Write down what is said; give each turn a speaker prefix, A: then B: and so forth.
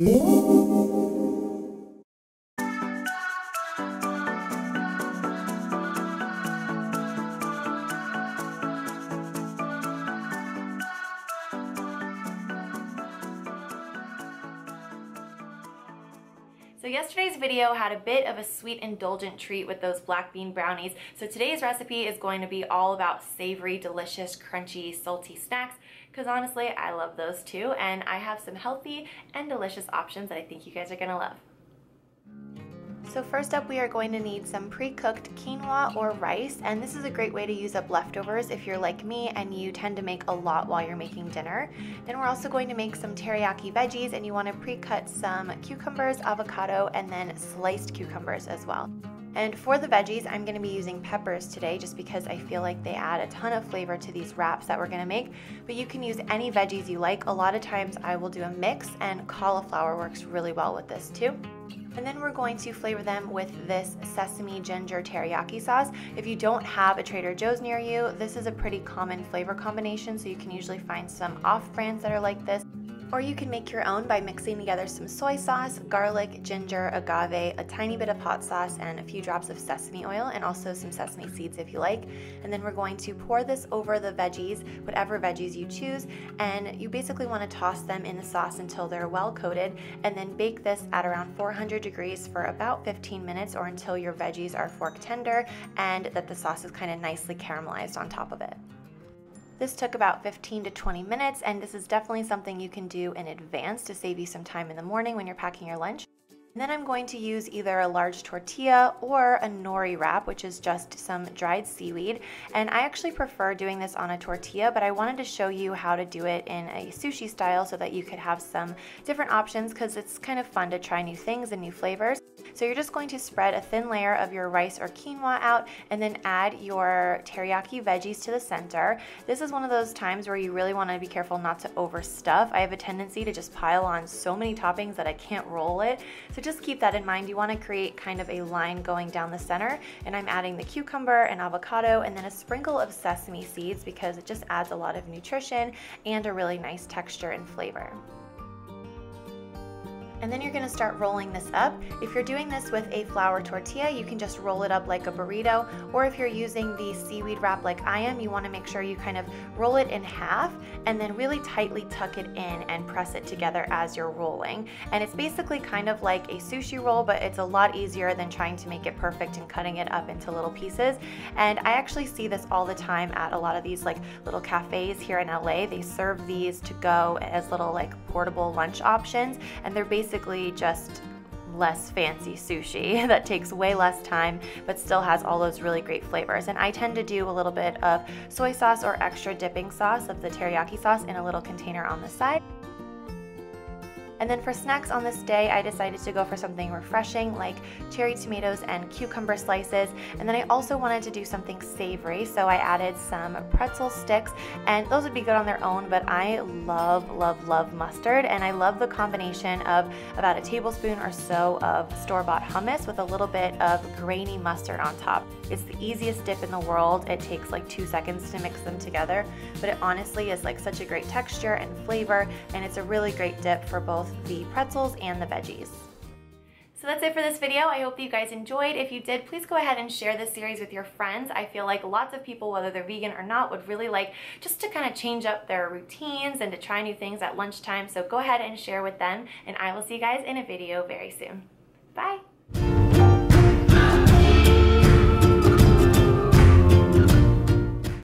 A: So yesterday's video had a bit of a sweet indulgent treat with those black bean brownies. So today's recipe is going to be all about savory, delicious, crunchy, salty snacks, because honestly, I love those too, and I have some healthy and delicious options that I think you guys are gonna love. So first up, we are going to need some pre-cooked quinoa or rice, and this is a great way to use up leftovers if you're like me and you tend to make a lot while you're making dinner. Then we're also going to make some teriyaki veggies, and you want to pre-cut some cucumbers, avocado, and then sliced cucumbers as well. And for the veggies, I'm going to be using peppers today just because I feel like they add a ton of flavor to these wraps that we're going to make, but you can use any veggies you like. A lot of times I will do a mix, and cauliflower works really well with this too. And then we're going to flavor them with this sesame ginger teriyaki sauce. If you don't have a Trader Joe's near you, this is a pretty common flavor combination, so you can usually find some off-brands that are like this. Or you can make your own by mixing together some soy sauce, garlic, ginger, agave, a tiny bit of hot sauce, and a few drops of sesame oil, and also some sesame seeds if you like. And then we're going to pour this over the veggies, whatever veggies you choose, and you basically want to toss them in the sauce until they're well coated, and then bake this at around 400 degrees for about 15 minutes or until your veggies are fork tender and that the sauce is kind of nicely caramelized on top of it. This took about 15 to 20 minutes, and this is definitely something you can do in advance to save you some time in the morning when you're packing your lunch. And then I'm going to use either a large tortilla or a nori wrap, which is just some dried seaweed. And I actually prefer doing this on a tortilla, but I wanted to show you how to do it in a sushi style so that you could have some different options, because it's kind of fun to try new things and new flavors. So you're just going to spread a thin layer of your rice or quinoa out, and then add your teriyaki veggies to the center. This is one of those times where you really want to be careful not to overstuff. I have a tendency to just pile on so many toppings that I can't roll it. So just keep that in mind. You want to create kind of a line going down the center, and I'm adding the cucumber and avocado and then a sprinkle of sesame seeds because it just adds a lot of nutrition and a really nice texture and flavor. And then you're going to start rolling this up. If you're doing this with a flour tortilla, you can just roll it up like a burrito, or if you're using the seaweed wrap like I am, you want to make sure you kind of roll it in half and then really tightly tuck it in and press it together as you're rolling. And it's basically kind of like a sushi roll, but it's a lot easier than trying to make it perfect and cutting it up into little pieces. And I actually see this all the time at a lot of these like little cafes here in LA. They serve these to go as little like portable lunch options, and they're basically just less fancy sushi that takes way less time but still has all those really great flavors. And I tend to do a little bit of soy sauce or extra dipping sauce of the teriyaki sauce in a little container on the side. And then for snacks on this day, I decided to go for something refreshing like cherry tomatoes and cucumber slices. And then I also wanted to do something savory, so I added some pretzel sticks, and those would be good on their own, but I love, love, love mustard, and I love the combination of about a tablespoon or so of store-bought hummus with a little bit of grainy mustard on top. It's the easiest dip in the world. It takes like 2 seconds to mix them together, but it honestly is like such a great texture and flavor, and it's a really great dip for both the pretzels and the veggies. So that's it for this video. I hope that you guys enjoyed. If you did, please go ahead and share this series with your friends. I feel like lots of people, whether they're vegan or not, would really like just to kind of change up their routines and to try new things at lunchtime. So go ahead and share with them, and I will see you guys in a video very soon. Bye!